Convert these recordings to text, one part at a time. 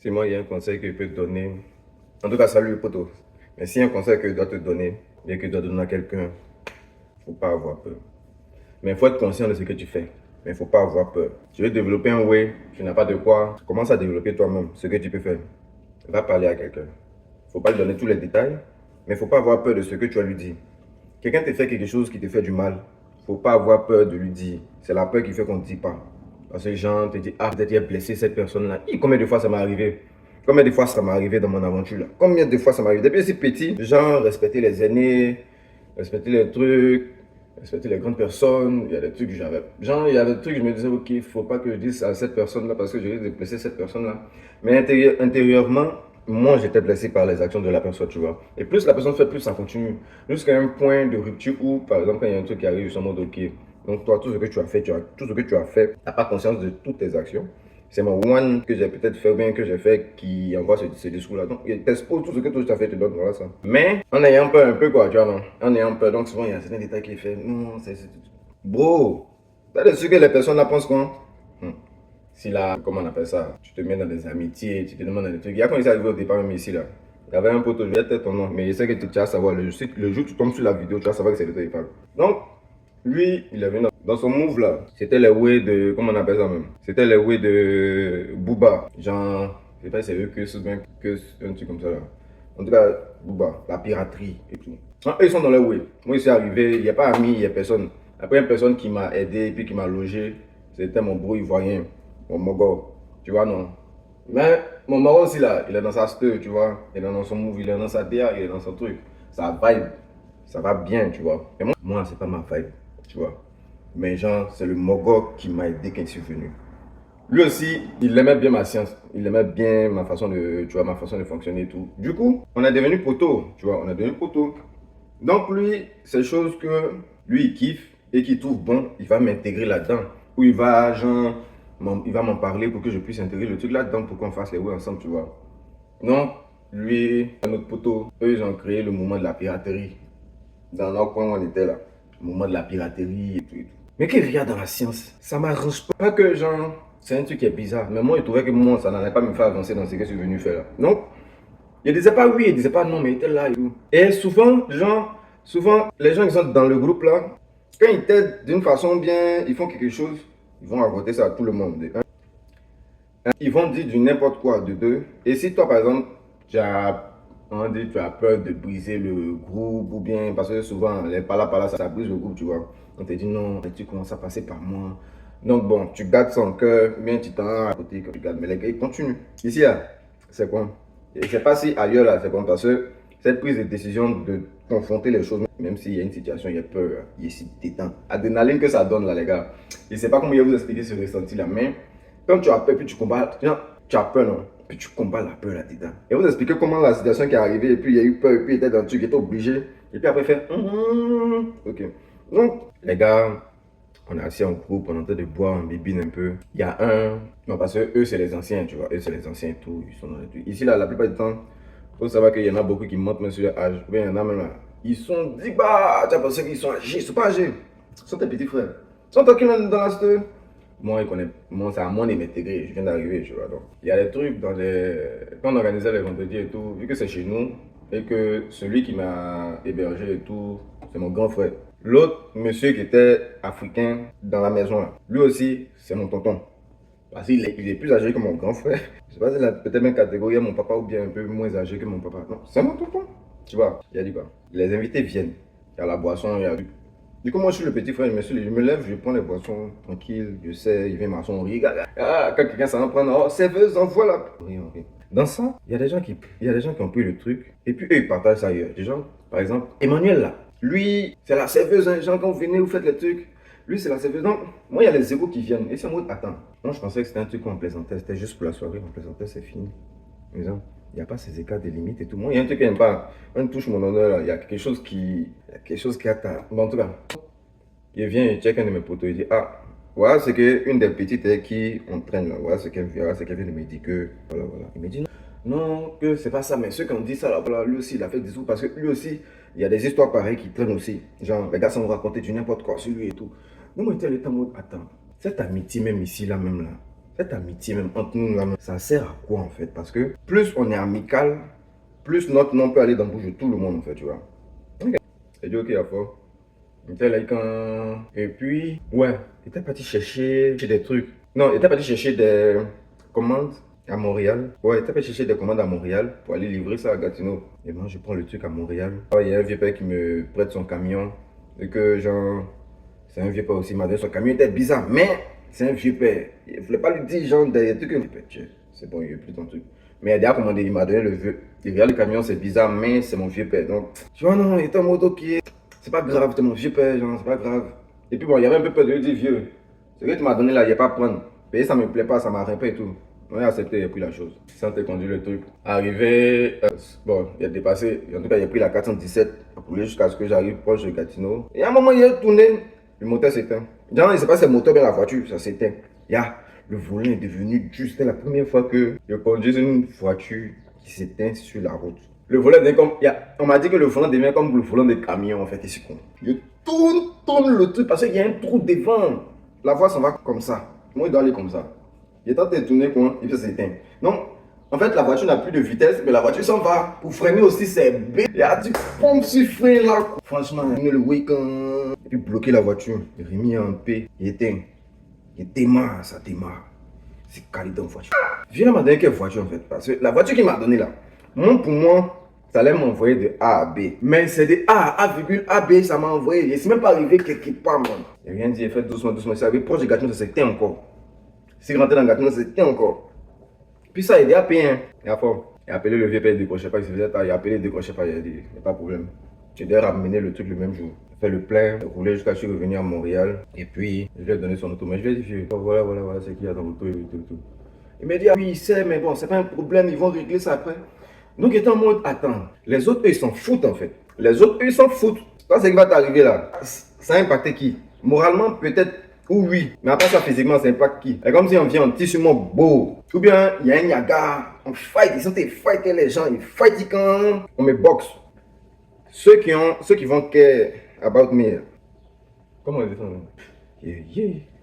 Si moi, il y a un conseil que je peux te donner, en tout cas, salut poto. Mais s'il y a un conseil que je dois te donner, bien que je dois donner à quelqu'un, faut pas avoir peur. Mais il faut être conscient de ce que tu fais. Mais il faut pas avoir peur. Tu veux développer un way, tu n'as pas de quoi, commence à développer toi-même ce que tu peux faire. Va parler à quelqu'un. Faut pas lui donner tous les détails, mais il faut pas avoir peur de ce que tu vas lui dire. Quelqu'un te fait quelque chose qui te fait du mal, faut pas avoir peur de lui dire. C'est la peur qui fait qu'on ne dit pas. Parce que les gens te disent, ah, peut-être il a blessé cette personne-là. Combien de fois ça m'est arrivé? Combien de fois ça m'est arrivé dans mon aventure là? Combien de fois ça m'est arrivé? Depuis si petit, les gens respectaient les aînés, respectaient les trucs, respectaient les grandes personnes. Il y a des trucs que j'avais. Genre, il y a des trucs que je me disais, ok, il faut pas que je dise à cette personne-là parce que je risque de blesser cette personne-là. Mais intérieurement, moi, j'étais blessé par les actions de la personne, tu vois. Et plus la personne fait, plus ça continue. Jusqu'à un point de rupture où, par exemple, quand il y a un truc qui arrive, je suis en mode, ok. Donc, toi, tout ce que tu as fait, tout ce que tu as fait, tu n'as pas conscience de toutes tes actions. C'est mon one que j'ai peut-être fait bien, que j'ai fait, qui envoie ce discours-là. Donc, il t'expose tout ce que tu as fait, tu donnes, voilà ça. Mais, en ayant peur un peu, quoi, tu vois, non. En ayant peur, donc souvent, il y a certains détails qui fait, non, c'est. Bro, t'as des trucs que les personnes là pensent quoi? Si là, comment on appelle ça, tu te mets dans des amitiés, tu te demandes des trucs. Il y a quand il s'est arrivé au départ, même ici là. Il y avait un poteau, je vais peut-être ton nom, mais je sais que tu vas savoir. Le jour où tu tombes sur la vidéo, tu vas savoir que c'est de toi il parle. Donc, lui, il est venu dans son move là. C'était les way de. Comment on appelle ça même? C'était les way de Booba. Genre, je sais pas si c'est eux que c'est bien que un truc comme ça là. En tout cas, Booba, la piraterie et tout. Ah, eux, ils sont dans les way. Moi, je suis arrivé, il n'y a pas ami, il n'y a personne. Après, une personne qui m'a aidé et puis qui m'a logé, c'était mon bro ivoirien, mon mogo. Tu vois, non? Mais mon mogo aussi là, il est dans sa ste, tu vois. Il est dans son move, il est dans sa DA, il est dans son truc. Ça vibe, ça va bien, tu vois. Et moi c'est pas ma vibe, tu vois. Mais genre, c'est le mogo qui m'a aidé quand je suis venu. Lui aussi, il aimait bien ma science. Il aimait bien ma façon de, tu vois, ma façon de fonctionner et tout. Du coup, on est devenu poteau, tu vois, on est devenu poteau. Donc lui, c'est chose que lui, il kiffe et qu'il trouve bon, il va m'intégrer là-dedans. Ou il va, genre, il va m'en parler pour que je puisse intégrer le truc là-dedans pour qu'on fasse les ouais ensemble, tu vois. Donc, lui, un autre poteau, eux, ils ont créé le mouvement de la piraterie. Dans leur coin où on était là. Le mouvement de la piraterie et tout et tout. Mais qu'il regarde dans la science, ça m'arrange pas. Pas que, genre, c'est un truc qui est bizarre. Mais moi, je trouvais que moi, ça n'allait pas me faire avancer dans ce que je suis venu faire là. Donc, il disait pas oui, il disait pas non, mais il était là et tout. Et souvent, genre, souvent, les gens qui sont dans le groupe là, quand ils t'aident d'une façon bien, ils font quelque chose, ils vont raconter ça à tout le monde. Ils vont dire du n'importe quoi de deux. Et si toi, par exemple, tu as peur de briser le groupe, ou bien, parce que souvent, les pala, ça brise le groupe, tu vois. On te dit non, tu commences à passer par moi. Donc bon, tu gardes son cœur, bien tu t'en rends à côté quand tu gardes. Mais les gars, ils continuent. Ici, là, c'est quoi? Et je sais pas si ailleurs, là, c'est comme parce que cette prise de décision de confronter les choses, même s'il y a une situation, il y a peur, il y a ici détente. Adrénaline que ça donne, là, les gars. Je sais pas comment je vais vous expliquer ce ressenti-là, mais quand tu as peur, puis tu combats, tu as peur, non? Puis tu combats la peur là-dedans. Et vous expliquer comment la situation qui est arrivée, et puis il y a eu peur, et puis il était dans le truc, il était obligé. Et puis après, faire. Ok. Donc, les gars, on est assis en groupe, on est en train de boire, on bibine un peu. Il y a un. Non, parce que eux, c'est les anciens, tu vois. Eux, c'est les anciens et tout. Ils sont dans les trucs. Ici, là, la plupart du temps, il faut savoir qu'il y en a beaucoup qui montent même sur leur âge. Ou bien il y en a même là. Ils sont 10 bah, tu as pensé qu'ils sont âgés. Ils sont pas âgés. Ils sont tes petits frères. Ils sont tranquilles dans la cité. Moi, c'est à moi de m'intégrer. Je viens d'arriver, tu vois. Donc, il y a des trucs dans les. Quand on organisait les vendredis et tout, vu que c'est chez nous, et que celui qui m'a hébergé et tout, c'est mon grand frère. L'autre monsieur qui était africain dans la maison, là, lui aussi, c'est mon tonton. Parce qu'il est plus âgé que mon grand frère. Je sais pas si c'est peut-être même catégorie à mon papa ou bien un peu moins âgé que mon papa. Non, c'est mon tonton. Tu vois, il a dit quoi? Les invités viennent. Il y a la boisson, il y a du coup, moi, je suis le petit frère, je me lève, je prends les boissons tranquille, je sais, il vient m'asseoir, on rit. Ah, quand quelqu'un s'en prend, oh, serveuse, envoie là. Dans ça, il y a des gens qui ont pris le truc, et puis eux, ils partagent ça ailleurs. Des gens, par exemple, Emmanuel là, lui, c'est la serveuse, hein, gens, quand vous venez, vous faites les trucs. Lui, c'est la serveuse. Donc, moi, il y a les égos qui viennent. Et c'est moi, attends. Moi, je pensais que c'était un truc qu'on plaisantait, c'était juste pour la soirée, on plaisantait, c'est fini. Mais non, il n'y a pas ces écarts de limites et tout. Moi, il y a un truc qui n'aime pas. On touche mon honneur là. Il y a quelque chose qui. Il y a quelque chose qui attend. Bon, en tout cas, il vient et check un de mes potos. Il dit, ah, voilà ce qu'une des petites qui on traîne là. Voilà ce qu'elle vient de me dire que. Voilà, voilà. Il me dit, non, non, que c'est pas ça. Mais ceux qui ont dit ça là, voilà, lui aussi, il a fait des sous. Parce que lui aussi, il y a des histoires pareilles qui traînent aussi. Genre, les gars sont raconter du n'importe quoi sur lui et tout. Donc, moi, j'étais le temps, attends, cette amitié, même ici, là, même là. Cette amitié même entre nous là, ça sert à quoi en fait? Parce que plus on est amical, plus notre nom peut aller dans la bouche de tout le monde en fait, tu vois. Ok. J'ai dit ok à fort. J'étais là quand... Et puis, ouais, j'étais parti chercher des trucs. Non, j'étais parti chercher des commandes à Montréal. Ouais, j'étais parti chercher des commandes à Montréal pour aller livrer ça à Gatineau. Et moi, je prends le truc à Montréal. Il y a un vieux père qui me prête son camion. Et que genre, c'est un vieux père aussi, il m'a donné son camion. Il était bizarre, mais c'est un vieux père. Il ne voulait pas lui dire genre des trucs. C'est bon, il a plus ton truc. Mais il a commandé, il m'a donné le vieux. Il regarde le camion, c'est bizarre, mais c'est mon vieux père. Donc, tu vois, non, il est en mode ok. C'est pas grave, t'es mon vieux père, genre, c'est pas grave. Et puis bon, il y avait un peu peur de lui dire vieux. Ce que tu m'as donné là, il n'y a pas à prendre. Payer, ça me plaît pas, ça m'a pas et tout. On a accepté, il a pris la chose. Sans te conduire le truc. Arrivé, bon, il a dépassé, en tout cas, il a pris la 417 pour rouler jusqu'à ce que j'arrive proche de Gatineau. Et à un moment, il a tourné, le moteur s'éteint. Genre, il ne sait pas si c'est le moteur, mais la voiture, ça s'éteint. Le volant est devenu dur. C'était la première fois que je conduis une voiture qui s'éteint sur la route. Le volant devient comme. On m'a dit que le volant devient comme le volant des camions en fait ici. Je tourne le truc parce qu'il y a un trou devant. La voie s'en va comme ça. Moi, il doit aller comme ça. Il est en train de tourner quoi, et puis ça s'éteint. Donc, en fait, la voiture n'a plus de vitesse, mais la voiture s'en va. Pour freiner aussi, c'est bête. Il y a du pompe sur frein là. Franchement, le week-end. Et puis bloquer la voiture. Rémi en paix. Il éteint. Il démarre, ça démarre. C'est calé dans la voiture. Viens m'a donné quelle voiture en fait. Parce que la voiture qu'il m'a donnée là, pour moi, ça allait m'envoyer de A à B. Mais c'est de A à A, A, B, ça m'a envoyé. Je ne suis même pas arrivé quelque part, man. Il n'y a rien dit, il fait doucement, doucement. C'est arrivé proche de Gatineau, ça s'éteint encore. Si rentré dans Gatineau, ça s'éteint encore. Puis ça, il est à payer. Hein. Il a appelé le vieux père, il ne décrochait pas, il se faisait tard. Il a appelé, il ne décrochait pas, il a dit, il n'y a pas de problème. J'ai d'ailleurs ramené le truc le même jour. Fait le plein, roulé jusqu'à ce que je suis revenu à Montréal. Et puis, je lui ai donné son auto. Mais je lui ai dit, voilà, c'est qu'il y a dans l'auto et tout. Il m'a dit, ah oui, il sait, mais bon, c'est pas un problème, ils vont régler ça après. Donc, il était en mode, attends, les autres, eux, ils s'en foutent en fait. Les autres, eux, ils s'en foutent. Ça, c'est ce qui va t'arriver là. Ça a impacté qui? Moralement, peut-être, ou oui. Mais après ça, physiquement, ça impacte qui? C'est comme si on vient en tissu beau. Ou bien, il y a un yaga, on fight, ils sont fighter les gens, ils fightent quand on me boxe. Ceux qui vont care about me. Comment on dit ça?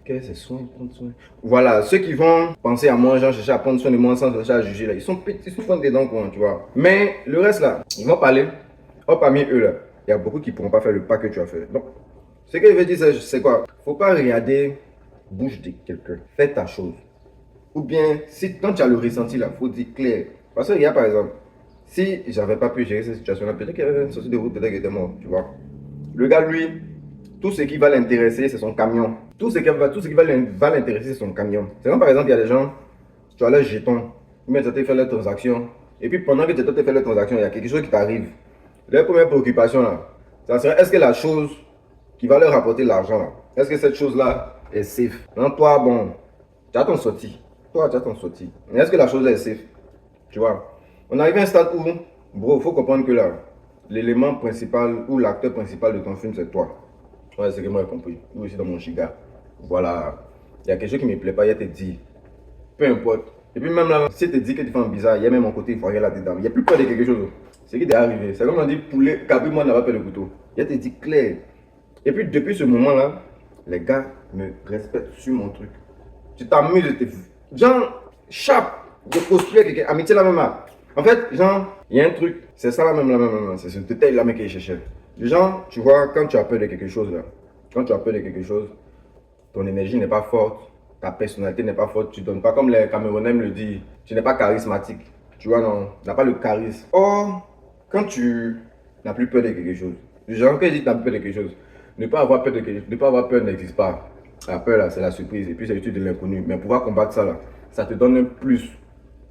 Qu'est-ce que c'est soin, prendre soin. Voilà, ceux qui vont penser à moi, genre chercher à prendre soin de moi sans chercher à juger là, ils sont petits, ils sont dedans quoi, tu vois. Mais le reste là, ils vont parler. Oh, parmi eux là, il y a beaucoup qui ne pourront pas faire le pas que tu as fait. Donc, ce que je veux dire, c'est quoi? Faut pas regarder bouche de quelqu'un. Fais ta chose. Ou bien, si quand tu as le ressenti là, faut dire clair. Parce qu'il y a par exemple, si j'avais pas pu gérer cette situation-là, peut-être qu'il y avait une sortie de route, peut-être qu'il était mort, tu vois. Le gars, lui, tout ce qui va l'intéresser, c'est son camion. Tout ce qui va l'intéresser, c'est son camion. C'est comme par exemple, il y a des gens, tu as leur jeton, ils tu as fait leur transaction, et puis pendant que tu as fait leur transaction, il y a quelque chose qui t'arrive. Leur première préoccupation là, ça serait est-ce que la chose qui va leur rapporter l'argent là, est-ce que cette chose-là est safe? Non, toi, bon, tu as ton sorti. Toi, tu as ton sorti. Mais est-ce que la chose là est safe? Tu vois, on arrive à un stade où, bro, il faut comprendre que là, l'élément principal ou l'acteur principal de ton film, c'est toi. Ouais, c'est que moi j'ai compris. Nous aussi dans mon giga. Voilà. Il y a quelque chose qui ne me plaît pas, il te dit. Peu importe. Et puis même là, si tu te dis que tu fais un bizarre, il y a même un côté ivoirien là-dedans. Il n'y a plus peur de quelque chose. C'est qui t'est arrivé. C'est comme on dit poulet, cabri, moi n'a pas fait le couteau. Il te dit clair. Et puis depuis ce moment-là, les gars me respectent sur mon truc. Tu t'amuses de tes. Genre, chape de cosplay quelqu'un. Amitié la même. En fait, genre, il y a un truc, c'est ça la même. C'est ce détail là même que je cherchais. Genre, tu vois, quand tu as peur de quelque chose là, quand tu as peur de quelque chose, ton énergie n'est pas forte, ta personnalité n'est pas forte, tu donnes pas comme les Camerounais me le disent, tu n'es pas charismatique. Tu vois, non, tu n'as pas le charisme. Or, quand tu n'as plus peur de quelque chose, genre, quand je dis que tu n'as plus peur de quelque chose, ne pas avoir peur de quelque chose, ne pas avoir peur n'existe pas. La peur là, c'est la surprise et puis c'est l'étude de l'inconnu. Mais pouvoir combattre ça là, ça te donne un plus,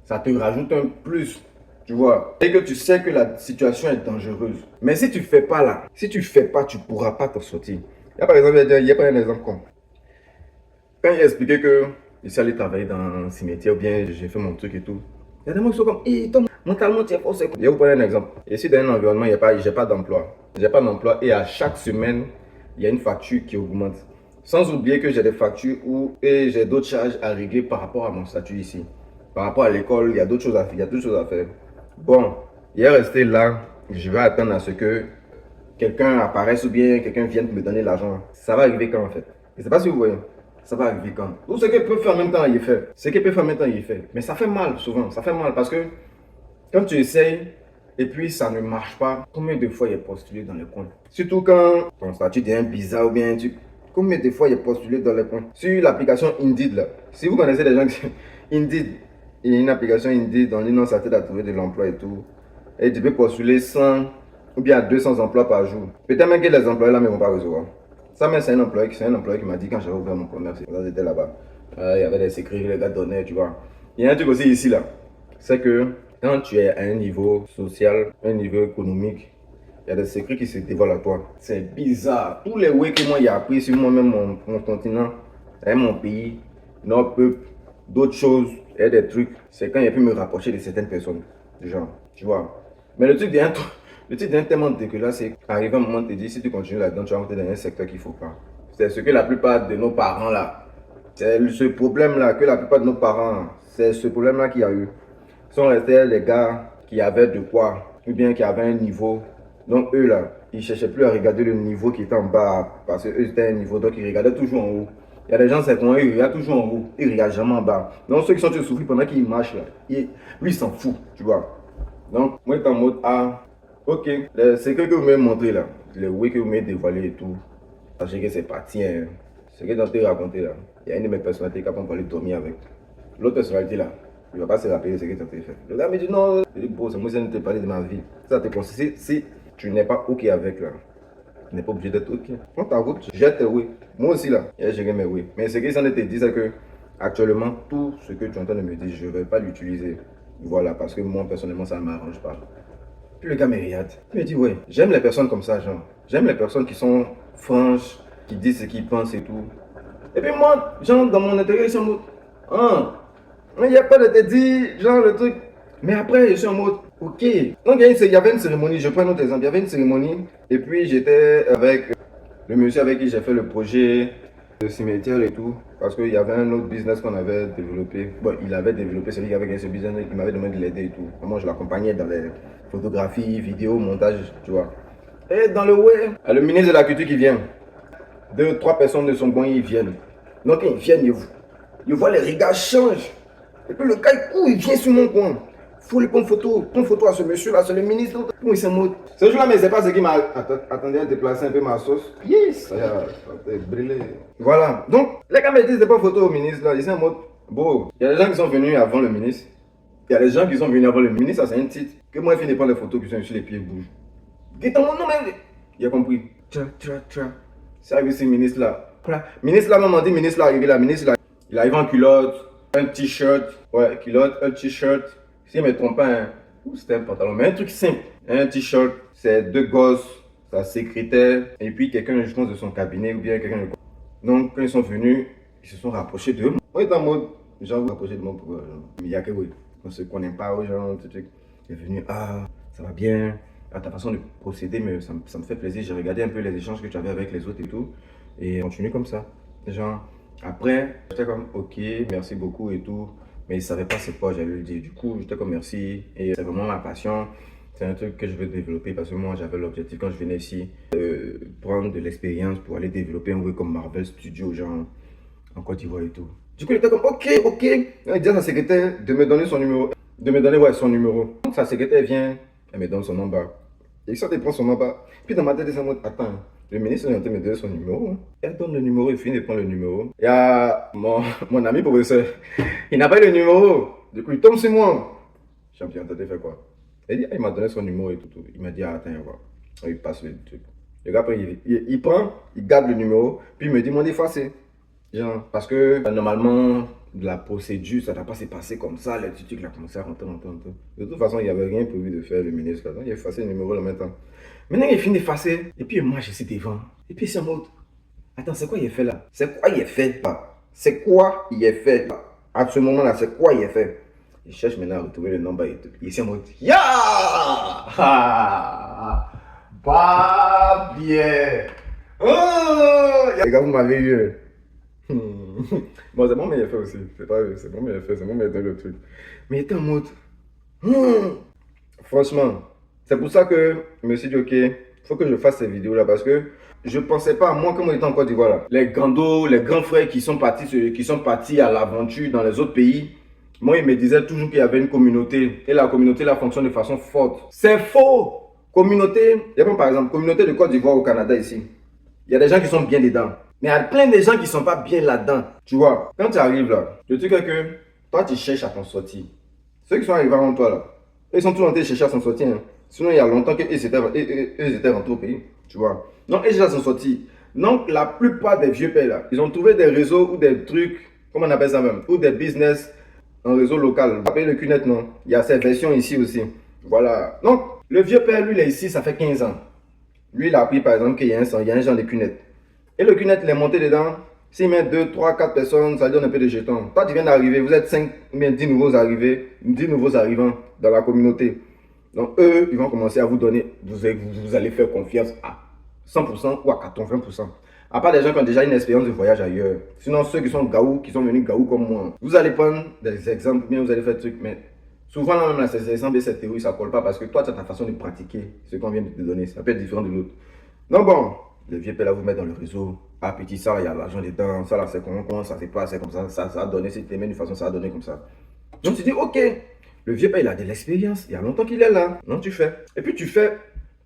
ça te rajoute un plus. Tu vois, et que tu sais que la situation est dangereuse. Mais si tu fais pas là, si tu fais pas, tu pourras pas t'en sortir. Il y a par exemple, il y a pas un exemple con. Quand il a expliqué que je suis allé travailler dans un cimetière ou bien j'ai fait mon truc et tout, il y a des gens qui sont comme, hé, toi, mentalement, tu es fort. Je vais vous prendre un exemple. Ici, dans un environnement, j'ai pas d'emploi. J'ai pas d'emploi et à chaque semaine, il y a une facture qui augmente. Sans oublier que j'ai des factures et j'ai d'autres charges à régler par rapport à mon statut ici. Par rapport à l'école, il y a d'autres choses à faire. Il y a d'autres choses à faire. Bon, il est resté là. Je vais attendre à ce que quelqu'un apparaisse ou bien quelqu'un vienne me donner l'argent. Ça va arriver quand en fait? Je ne sais pas si vous voyez. ça va arriver quand? Tout ce qu'il peut faire en même temps, il est fait. Ce qu'il peut faire en même temps, il est fait. Mais ça fait mal souvent, ça fait mal parce que quand tu essayes et puis ça ne marche pas, combien de fois il est postulé dans les coins? Surtout quand ton statut devient bizarre ou bien tu... Combien de fois il est postulé dans les coins? Sur l'application Indeed là, si vous connaissez des gens qui... Indeed, il y a une application Indeed, on dit non, ça t'aide à trouver de l'emploi et tout. Et tu peux postuler 100 ou bien 200 emplois par jour. Peut-être même que les employés là ne vont pas recevoir. Ça, mais c'est un employé qui m'a dit quand j'avais ouvert mon commerce, quand j'étais là-bas. Il y avait des secrets que les gars donnaient, tu vois. Il y a un truc aussi ici là, c'est que quand tu es à un niveau social, un niveau économique, il y a des secrets qui se dévoilent à toi. C'est bizarre. Tous les ways que moi j'ai appris sur moi-même, mon continent, et mon pays, notre peuple, d'autres choses, et des trucs, c'est quand il a pu me rapprocher de certaines personnes. Genre, tu vois. Mais le truc devient tellement dégueulasse, c'est qu'arrivé un moment, tu te dis, si tu continues là-dedans, tu vas rentrer dans un secteur qu'il ne faut pas. C'est ce que la plupart de nos parents là, c'est ce problème-là que la plupart de nos parents, c'est ce problème-là qu'il y a eu. Ce sont restés les gars qui avaient de quoi, ou bien qui avaient un niveau. Donc eux là, ils ne cherchaient plus à regarder le niveau qui était en bas, parce qu'eux étaient à un niveau, donc ils regardaient toujours en haut. Il y a des gens, c'est comment ils regardent toujours en haut, ils ne regardent jamais en bas. Donc ceux qui sont souffrir pendant qu'ils marchent là, lui il s'en fout, tu vois. Donc moi j'étais en mode, ah, ok, c'est ce que vous m'avez montré là, les way que vous m'avez dévoilé et tout. Sachez que c'est parti, hein. Ce que tu as raconté là, il y a une de mes personnalités qui a pas parlé de dormir avec. L'autre personnalité là, il ne va pas se rappeler ce que tu as fait. Le gars me dit non, je dis bon, c'est moi qui te parler de ma vie. Ça te conseille, si tu n'es pas ok avec là, tu n'es pas obligé d'être ok. Prends ta route, jette tes oui. Moi aussi là, j'ai géré mes oui. Mais ce que ça te dit, c'est que actuellement, tout ce que tu es en train de me dire, je ne vais pas l'utiliser. Voilà, parce que moi personnellement, ça ne m'arrange pas. Puis le gars me regarde. Il me dit ouais, j'aime les personnes comme ça, genre. J'aime les personnes qui sont franches, qui disent ce qu'ils pensent et tout. Et puis moi, genre, dans mon intérieur, je suis en mode, ah, il n'y a pas de te dire, genre le truc. Mais après, je suis en mode, ok. Donc il y avait une cérémonie, je prends un autre exemple, il y avait une cérémonie, et puis j'étais avec le monsieur avec qui j'ai fait le projet de cimetière et tout, parce qu'il y avait un autre business qu'on avait développé. Bon, il avait développé, c'est lui qui avait gagné ce business, il m'avait demandé de l'aider et tout. Moi, je l'accompagnais dans les photographies, vidéos, montage, tu vois. Et dans le web, le ministre de la Culture qui vient, 2, 3 personnes de son coin, ils viennent. Donc, ils viennent, ils voient les regards changent. Et puis le gars, il court, il vient sur mon coin. Faut lui prendre photo à ce monsieur-là, c'est le ministre. Comment il s'est mode. Ce jour-là, mais c'est pas ce qui m'a attendu à déplacer un peu ma sauce. Yes! Ça a brûlé. Voilà. Donc, les gars me disent, c'est pas photo au ministre, là. Ils sont en mode, bon, il y a des gens qui sont venus avant le ministre. Il y a des gens qui sont venus avant le ministre, ça c'est un titre. Que moi, je finis de prendre les photos qui sont sur les pieds bougent. Dis ton nom, mais. Il a compris. C'est arrivé ce ministre-là. Voilà. Ministre là, maman dit, ministre là, arrivé là, ministre là. Il arrive en culotte, un t-shirt, ouais, culotte, un t-shirt. Si je ne me trompe pas, hein, c'était un pantalon, mais un truc simple. Un t-shirt, c'est 2 gosses, sa secrétaire, et puis quelqu'un, je pense, de son cabinet, ou bien quelqu'un de... Donc, quand ils sont venus, ils se sont rapprochés d'eux. Moi, j'étais en mode, genre, vous rapprochez de moi pour... mais il y a que oui, on se connaît pas, genre, ce truc. Il est venu, ah, ça va bien. À ta façon de procéder, mais ça me fait plaisir. J'ai regardé un peu les échanges que tu avais avec les autres et tout. Et continue comme ça. Genre, après, j'étais comme, ok, merci beaucoup et tout. Mais il ne savait pas c'est quoi j'allais lui dire. Du coup, j'étais comme merci. Et c'est vraiment ma passion. C'est un truc que je veux développer parce que moi, j'avais l'objectif quand je venais ici de prendre de l'expérience pour aller développer un web comme Marvel Studio, genre en Côte d'Ivoire et tout. Du coup, il était comme, ok. Il dit à sa secrétaire de me donner son numéro. De me donner, ouais, son numéro. Donc, sa secrétaire vient, elle me donne son number. Et ça, elle prend son number. Puis dans ma tête, c'est en mode, attends. Le ministre est en train de me donner son numéro. Elle donne le numéro, il finit de prendre le numéro. Il y a mon ami professeur. Il n'a pas eu le numéro. Du coup, il tombe sur moi. Champion, t'as fait quoi? Il m'a donné son numéro et tout. Il m'a dit, ah, attends, voir. Il passe le truc. Le gars, après, il prend, il garde le numéro. Puis il me dit, mon effacé. Genre, parce que normalement, la procédure, ça n'a pas s'est passé comme ça. Les trucs, il a commencé à rentrer. De toute façon, il n'y avait rien prévu de faire, le ministre. Là. Il a effacé le numéro le même temps. Maintenant, il finit d'effacer. Et puis, moi, je suis devant. Et puis, c'est en mode, attends, c'est quoi il est fait là? C'est quoi il est fait là? C'est quoi il est fait là? À ce moment-là, c'est quoi il est fait? Il cherche maintenant à retrouver le nombre et tout. Il est en mode, ya! Pas bien! Oh! Les gars, vous m'avez eu. Bon, c'est mon meilleur fait aussi. C'est pas c'est mon meilleur fait, c'est mon meilleur dans le truc. Mais il était en mode, franchement, c'est pour ça que je me suis dit, ok, faut que je fasse ces vidéos-là parce que je pensais pas, moi, comme on était en Côte d'Ivoire, là, les grands frères qui sont partis à l'aventure dans les autres pays, moi, ils me disaient toujours qu'il y avait une communauté et la communauté là fonctionne de façon forte. C'est faux! Communauté, par exemple, communauté de Côte d'Ivoire au Canada ici. Il y a des gens qui sont bien dedans. Mais il y a plein de gens qui ne sont pas bien là-dedans. Tu vois, quand tu arrives là, le truc est que toi, tu cherches à t'en sortir. Ceux qui sont arrivés avant toi là, ils sont tous en train de chercher à s'en sortir. Hein. Sinon, il y a longtemps qu'ils étaient rentrés au pays. Tu vois. Donc, ils cherchent à s'en sortir. Donc, la plupart des vieux pères là, ils ont trouvé des réseaux ou des trucs, comment on appelle ça même, ou des business en réseau local. Vous appelez le CUNET, non? Il y a cette version ici aussi. Voilà. Donc, le vieux père, lui, il est ici, ça fait 15 ans. Lui, il a appris par exemple qu'il y a un genre de CUNET. Et le CUNET, il est monté dedans. S'il met 2, 3, 4 personnes, ça donne un peu de jetons. Toi, tu viens d'arriver, vous êtes 5, bien 10 nouveaux arrivés, 10 nouveaux arrivants dans la communauté. Donc, eux, ils vont commencer à vous donner, vous allez faire confiance à 100% ou à 80%. À part des gens qui ont déjà une expérience de voyage ailleurs. Sinon, ceux qui sont gaou, qui sont venus gaou comme moi, vous allez prendre des exemples, bien vous allez faire des trucs, mais souvent, là, même, là, ces exemples et cette théorie, ça ne colle pas parce que toi, tu as ta façon de pratiquer ce qu'on vient de te donner. Ça peut être différent de l'autre. Donc, bon, le vieux père là vous met dans le réseau. Ah, petit, ça, il y a l'argent dedans. Ça, là, c'est comment ça s'est passé comme ça. Ça a donné, si tu aimais d'une façon, ça a donné comme ça. Donc, tu dis, ok, le vieux père, il a de l'expérience. Il y a longtemps qu'il est là. Donc, tu fais. Et puis, tu fais.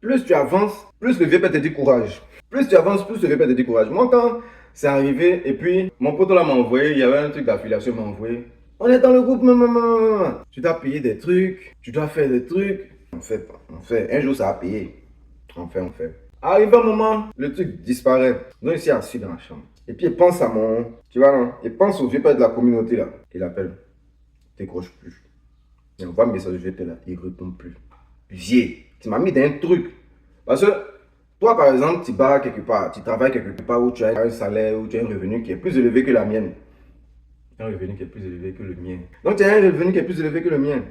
Plus tu avances, plus le vieux père te dit courage. Plus tu avances, plus le vieux père te dit courage. Moi, quand c'est arrivé, et puis, mon pote là m'a envoyé, il y avait un truc d'affiliation, m'a envoyé. On est dans le groupe, maman. Tu dois payer des trucs, tu dois faire des trucs. On fait. Un jour, ça a payé. On fait. Arrive un moment, le truc disparaît. Donc, ici, assis dans la chambre. Et puis, il pense à mon. Tu vois, non? Il pense au vieux père de la communauté, là. Il appelle. Décroche plus. Il envoie un message au vieux père, là. Il ne répond plus. Vieux, tu m'as mis dans un truc. Parce que, toi, par exemple, tu vas quelque part. Tu travailles quelque part où tu as un salaire, où tu as un revenu qui est plus élevé que la mienne. Un revenu qui est plus élevé que le mien. Donc, tu as un revenu qui est plus élevé que le mien.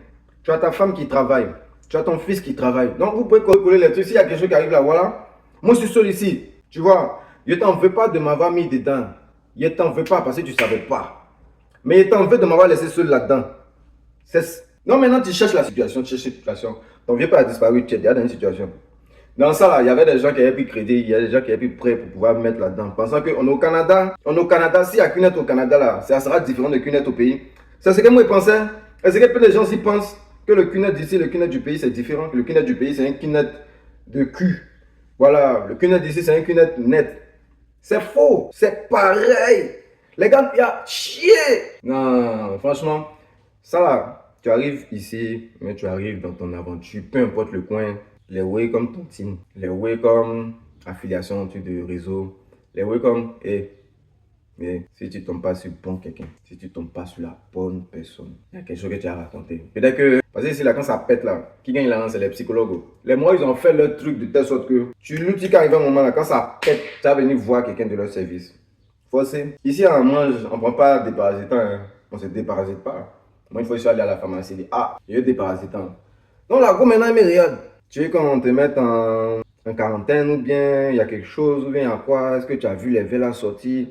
Tu as ta femme qui travaille. Tu as ton fils qui travaille. Donc, vous pouvez coller les trucs. S'il y a quelque chose qui arrive là, voilà. Moi, je suis seul ici. Tu vois, je t'en veux pas de m'avoir mis dedans. Je t'en veux pas parce que tu ne savais pas. Mais je t'en veux de m'avoir laissé seul là-dedans. Non, maintenant, tu cherches la situation. Tu cherches la situation. Ton vieux père a disparu. Tu es déjà dans une situation. Dans ça, là, il y avait des gens qui avaient pris crédit. Il y a des gens qui avaient pris prêt pour pouvoir me mettre là-dedans. Pensant qu'on est au Canada. On est au Canada. S'il y a CUNET au Canada, là, ça sera différent de CUNET au pays. C'est ce que moi, je pensais. Est-ce que peu de gens s'y pensent que le CUNET d'ici, le CUNET du pays, c'est différent. Que le CUNET du pays, c'est un CUNET de cul. Voilà, le CUNET d'ici, c'est un CUNET net. C'est faux, c'est pareil. Les gars, il y a chier. Non, franchement, ça là, tu arrives ici, mais tu arrives dans ton aventure, peu importe le coin, les way comme tontine, les way comme affiliation de réseau, les way comme, mais si tu ne tombes pas sur bon quelqu'un, si tu ne tombes pas sur la bonne personne, il y a quelque chose que tu as raconté. Peut-être que, parce que ici, là, quand ça pète, là, qui gagne l'argent, c'est les psychologues. Les mois, ils ont fait leur truc de telle sorte que tu l'outil qui arrive à un moment, là, quand ça pète, tu vas venir voir quelqu'un de leur service. Forcé. Ici, on ne prend pas des parasitants, hein. On ne se déparasite pas. Moi, il faut aller à la pharmacie et dire, ah, il y a des parasitants. Non, là, gros, maintenant, mais regarde. Tu veux qu'on te mette en quarantaine ou bien il y a quelque chose ou bien il y a quoi? Est-ce que tu as vu les veilles sortir?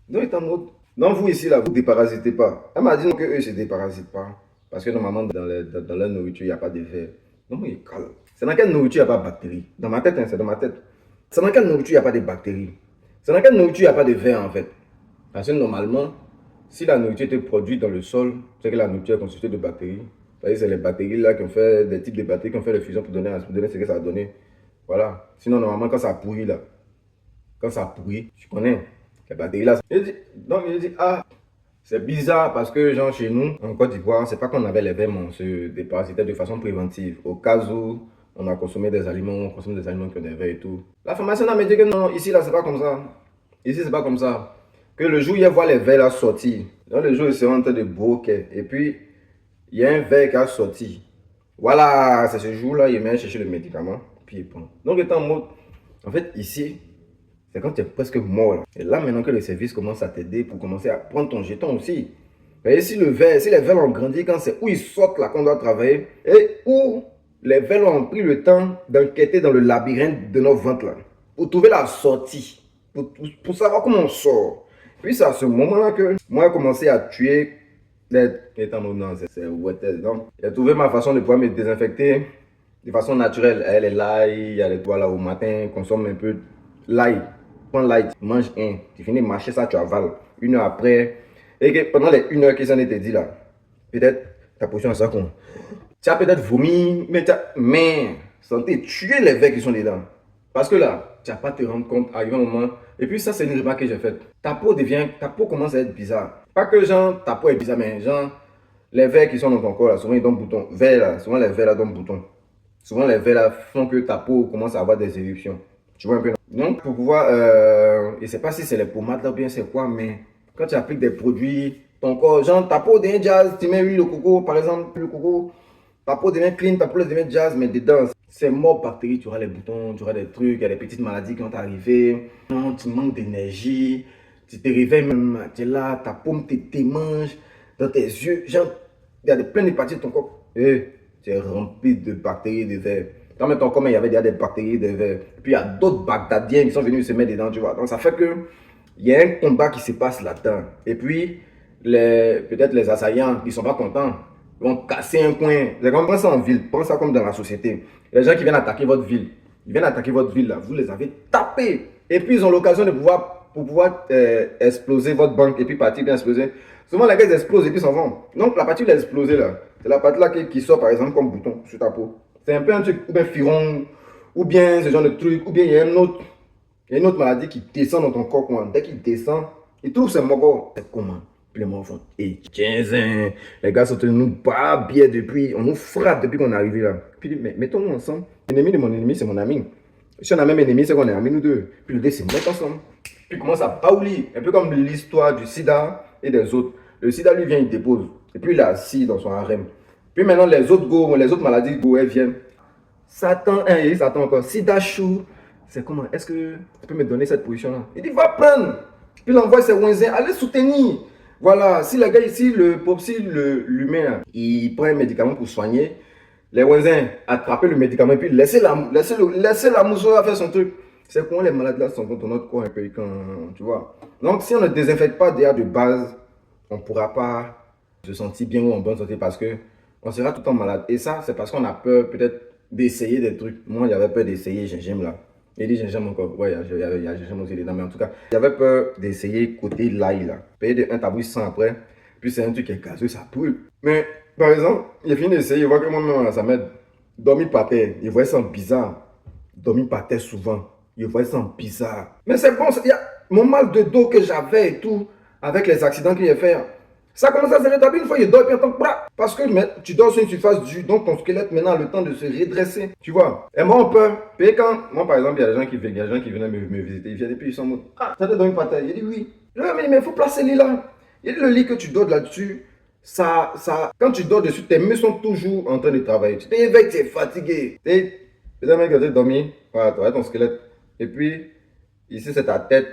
Donc, il est en mode. Donc, vous ici, là, vous ne déparasitez pas. Elle m'a dit qu'eux ne se déparasitent pas. Parce que normalement, dans leur nourriture, il n'y a pas de verre. Donc, il est calme. C'est dans quelle nourriture il n'y a pas de bactéries? Dans ma tête, hein, c'est dans ma tête. C'est dans quelle nourriture il n'y a pas de bactéries? C'est dans quelle nourriture il n'y a pas de verre, en fait? Parce que normalement, si la nourriture était produite dans le sol, c'est que la nourriture est constituée de bactéries. C'est les bactéries là qui ont fait des types de bactéries qui ont fait la fusion pour donner ce que ça a donné. Voilà. Sinon, normalement, quand ça pourrit là, tu connais. Les bactéries là. Donc, il dit, ah, c'est bizarre parce que, genre, chez nous, en Côte d'Ivoire, c'est pas qu'on avait les verres, mais on se déparasitait de façon préventive. Au cas où on a consommé des aliments, on consomme des aliments qui ont des verres et tout. La pharmacienne m'a dit que non, ici là, c'est pas comme ça. Ici, c'est pas comme ça. Que le jour où il voit les verres là sortir, donc le jour où ils seront en train de broquer, et puis il y a un verre qui a sorti. Voilà, c'est ce jour-là, il vient chercher le médicament, puis il prend. Donc, il est en mode, en fait, ici, c'est quand tu es presque mort. Là. Et là, maintenant que le service commence à t'aider pour commencer à prendre ton jeton aussi. Et si les verres ont grandi, quand c'est où ils sortent là qu'on doit travailler, et où les verres ont pris le temps d'enquêter dans le labyrinthe de nos ventres là, pour trouver la sortie, pour savoir comment on sort. Puis c'est à ce moment-là que moi j'ai commencé à tuer les... Non, c'est ouais, donc j'ai trouvé ma façon de pouvoir me désinfecter de façon naturelle. Elle est là, il y a les toits là au matin, consomme un peu l'ail. Prends l'ail, tu manges un, tu finis de marcher ça, tu avales. 1 heure après, et que pendant les 1 heure que ça été dit là, peut-être ta position ça compte. Tu as peut-être vomi, mais santé, tuer les vers qui sont dedans. Parce que là, tu n'as pas te rendre compte, arrivé un moment. Et puis ça, c'est une remarque que j'ai faite. Ta peau commence à être bizarre. Pas que genre, ta peau est bizarre, mais genre, les vers qui sont dans ton corps là, souvent ils donnent bouton. Vers là, souvent les vers là donnent bouton. Souvent les vers là font que ta peau commence à avoir des éruptions. Tu vois un peu. Donc pour pouvoir, je ne sais pas si c'est les pommades là ou bien c'est quoi, mais quand tu appliques des produits, ton corps, genre ta peau devient jazz, tu mets l'huile de coco par exemple, le coco, ta peau devient clean, ta peau devient jazz, mais dedans, c'est mort bactéries, tu auras les boutons, tu auras des trucs, il y a des petites maladies qui vont t'arriver, tu manques d'énergie, tu te réveilles même, tu es là, ta paume te mange dans tes yeux, genre, il y a plein de parties de ton corps, et tu es rempli de bactéries, de vers. Dans même ton corps, il y avait déjà des bactéries, des vers. Et puis il y a d'autres bagdadiens qui sont venus se mettre dedans, tu vois. Donc ça fait que il y a un combat qui se passe là-dedans. Et puis, peut-être les assaillants qui ne sont pas contents vont casser un coin. C'est comme ça en ville, prends ça comme dans la société. Les gens qui viennent attaquer votre ville, ils viennent attaquer votre ville là, vous les avez tapés. Et puis ils ont l'occasion de pouvoir exploser votre banque et puis partir bien exploser. Souvent les gars ils explosent et puis s'en vont. Donc la partie où ils explosé là, c'est la partie là qui sort par exemple comme bouton sur ta peau. C'est un peu un truc, ou bien firon, ou bien ce genre de truc, ou bien il y a une autre maladie qui descend dans ton corps. Dès qu'il descend, il trouve ses mogos. C'est comment? Puis les morts font, et 15 ans, les gars sont nous pas bien depuis, on nous frappe depuis qu'on est arrivé là. Puis mais mettons-nous ensemble. L'ennemi de mon ennemi, c'est mon ami. Si on a même ennemi, c'est qu'on est amis nous deux. Puis le dé, c'est mettre ensemble. Puis il commence à baouler, un peu comme l'histoire du sida et des autres. Le sida, lui, vient, il dépose. Et puis il est assis dans son harem. Puis maintenant, les autres maladies, go, elles viennent. Satan, il Satan encore. Sida chou. C'est comment? Est-ce que tu peux me donner cette position-là? Il dit, va prendre. Puis il envoie ses voisins, allez soutenir. Voilà, si le gars ici, l'humain, il prend un médicament pour soigner, les voisins attraper le médicament et puis laisser la mousseau faire son truc. C'est comment les malades là sont dans notre corps un peu quand, tu vois. Donc si on ne désinfecte pas déjà de base, on ne pourra pas se sentir bien ou en bonne santé parce que on sera tout le temps malade. Et ça, c'est parce qu'on a peur peut-être d'essayer des trucs. Moi, j'avais peur d'essayer gingembre là. Il dit gingembre encore. Ouais, il y a gingembre aussi dedans. Mais en tout cas, j'avais peur d'essayer côté l'ail là. Payer de 1 tabouille 100 après. Puis c'est un truc qui est gazeux, ça brûle. Mais par exemple, il a fini d'essayer. Il voit que moi-même, ça m'aide. Dormir par terre. Il voit ça bizarre. Dormir par terre souvent. Il voit ça bizarre. Mais c'est bon. Il y a mon mal de dos que j'avais et tout. Avec les accidents qu'il a fait. Ça commence à se rétablir une fois, il dort, puis attends, parce que tu dors sur une surface dure, donc ton squelette maintenant a le temps de se redresser, tu vois. Et moi, on peut, puis quand, moi par exemple, il y a des gens qui venaient me visiter, ils viennent et puis ils sont en mode, ah, tu as dormi par terre? Il dit oui. Je dis, mais il faut placer le lit là. Il dit, le lit que tu dors là-dessus, quand tu dors dessus, tes muscles sont toujours en train de travailler. Tu t'éveilles, tu es fatigué. Les amis qui ont dormi, voilà, tu as ton squelette. Et puis, ici c'est ta tête.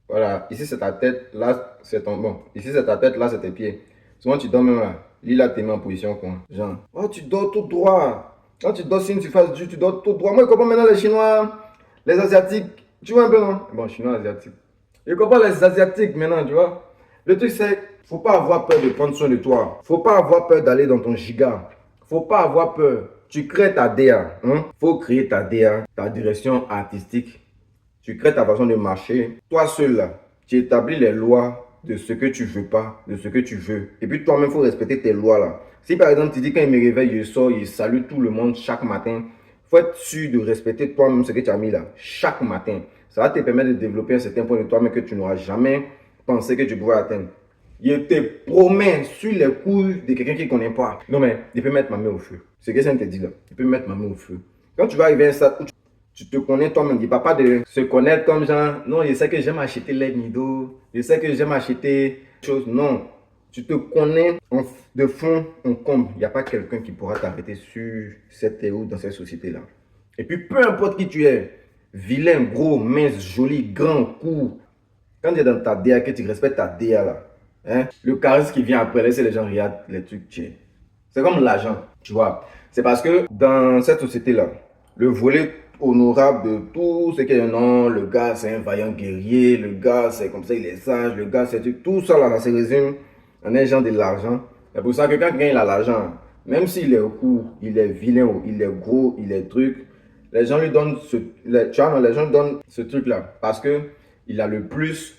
Voilà, ici c'est ta tête, là c'est ton... Bon, ici c'est ta tête, là c'est tes pieds. Souvent tu dors même là. Lis là, t'es mis en position quoi. Genre, oh tu dors tout droit. Quand tu dors sur une surface dure, tu dors tout droit. Moi je comprends maintenant les Chinois, les Asiatiques. Tu vois un peu non? Bon, Chinois, Asiatiques. Je comprends les Asiatiques maintenant, tu vois. Le truc c'est, faut pas avoir peur de prendre soin de toi. Faut pas avoir peur d'aller dans ton giga. Faut pas avoir peur. Tu crées ta DA. Hein? Faut créer ta DA, ta direction artistique. Tu crées ta façon de marcher. Toi seul là, tu établis les lois de ce que tu veux pas, de ce que tu veux. Et puis toi-même, il faut respecter tes lois là. Si par exemple, tu dis quand il me réveille, je sors, il salue tout le monde chaque matin. Il faut être sûr de respecter toi-même ce que tu as mis là, chaque matin. Ça va te permettre de développer un certain point de toi-même que tu n'auras jamais pensé que tu pouvais atteindre. Je te promets sur les couilles de quelqu'un qui ne connaît pas. Non mais, je peux mettre ma main au feu. Ce que ça te dit là, je peux mettre ma main au feu. Quand tu vas arriver à un stade où tu te connais toi-même, dis pas de se connaître comme genre, non, je sais que j'aime acheter les nidos, je sais que j'aime acheter des choses. Non, tu te connais de fond en comble. Il n'y a pas quelqu'un qui pourra t'arrêter sur cette terre ou dans cette société-là. Et puis, peu importe qui tu es, vilain, gros, mince, joli, grand, court, quand tu es dans ta DA, que tu respectes ta DA là, hein, le charisme qui vient après, laisser les gens regarder les trucs, c'est comme l'argent, tu vois. C'est parce que dans cette société-là, le volet honorable de tout ce qu'il y a, non, le gars c'est un vaillant guerrier, le gars c'est comme ça, il est sage, le gars c'est tout ça là, ça se résume en un genre de l'argent. C'est pour ça que quand quelqu'un a l'argent, Même s'il est court, il est vilain, il est gros, il est truc, les gens lui donnent les gens donnent ce truc-là parce que il a le plus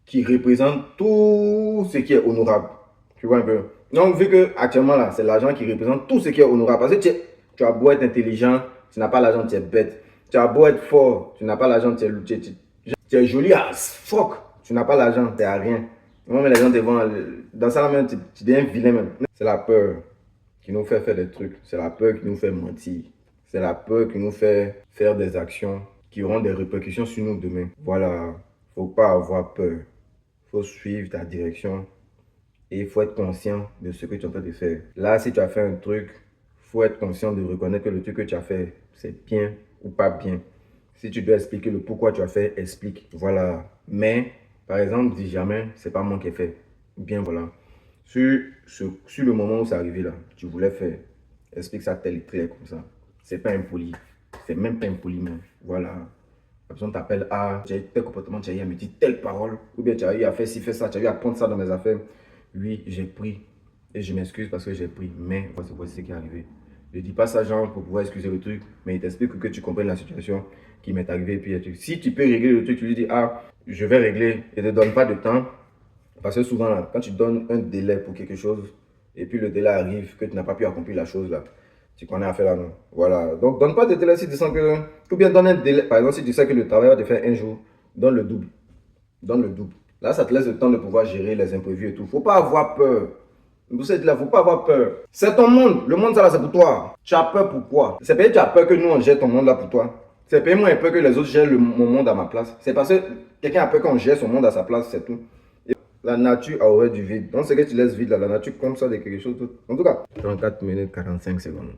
qui représente tout ce qui est honorable. Tu vois un peu. Donc, vu que actuellement là, c'est l'argent qui représente tout ce qui est honorable. Parce que tu as beau être intelligent, tu n'as pas l'argent, tu es bête. Tu as beau être fort, tu n'as pas l'argent, tu es joli as fuck, tu n'as pas l'argent, tu n'es à rien. Même les gens te vont dans ça même, tu deviens vilain même. C'est la peur qui nous fait faire des trucs. C'est la peur qui nous fait mentir. C'est la peur qui nous fait faire des actions qui auront des répercussions sur nous demain. Voilà, faut pas avoir peur. Faut suivre ta direction et il faut être conscient de ce que tu es en train de faire. Là, si tu as fait un truc, faut être conscient de reconnaître que le truc que tu as fait, c'est bien ou pas bien. Si tu dois expliquer le pourquoi tu as fait, explique. Voilà. Mais, par exemple, dis jamais, c'est pas moi qui ai fait. Bien, voilà. Sur le moment où c'est arrivé là, tu voulais faire, explique ça tel et clair comme ça. C'est pas impoli. C'est même pas impoli, même. Voilà. La personne t'appelle, ah, j'ai tel comportement, tu as eu à me dire telle parole, ou bien tu as eu à faire ci, faire ça, tu as eu à prendre ça dans mes affaires. Oui, j'ai pris. Et je m'excuse parce que j'ai pris. Mais voici ce qui est arrivé. Ne dis pas ça, genre, pour pouvoir excuser le truc, mais il t'explique que tu comprennes la situation qui m'est arrivée. Et puis, si tu peux régler le truc, tu lui dis, ah, je vais régler et ne donne pas de temps. Parce que souvent, là, quand tu donnes un délai pour quelque chose, et puis le délai arrive, que tu n'as pas pu accomplir la chose, là, tu connais à faire là, non. Voilà. Donc, donne pas de délai si tu sens que. Ou bien donne un délai. Par exemple, si tu sais que le travail va te faire un jour, donne le double. Donne le double. Là, ça te laisse le temps de pouvoir gérer les imprévus et tout. Faut pas avoir peur. Vous savez, là, faut pas avoir peur. C'est ton monde. Le monde, ça là, c'est pour toi. Tu as peur pourquoi? C'est parce que tu as peur que nous, on gère ton monde là pour toi. C'est parce que moi, j'ai peur que les autres gèrent mon monde à ma place. C'est parce que quelqu'un a peur qu'on gère son monde à sa place, c'est tout. Et la nature a horreur du vide. Donc, c'est que tu laisses vide là. La nature comme ça de quelque chose d'autre. En tout cas, 34 minutes 45 secondes.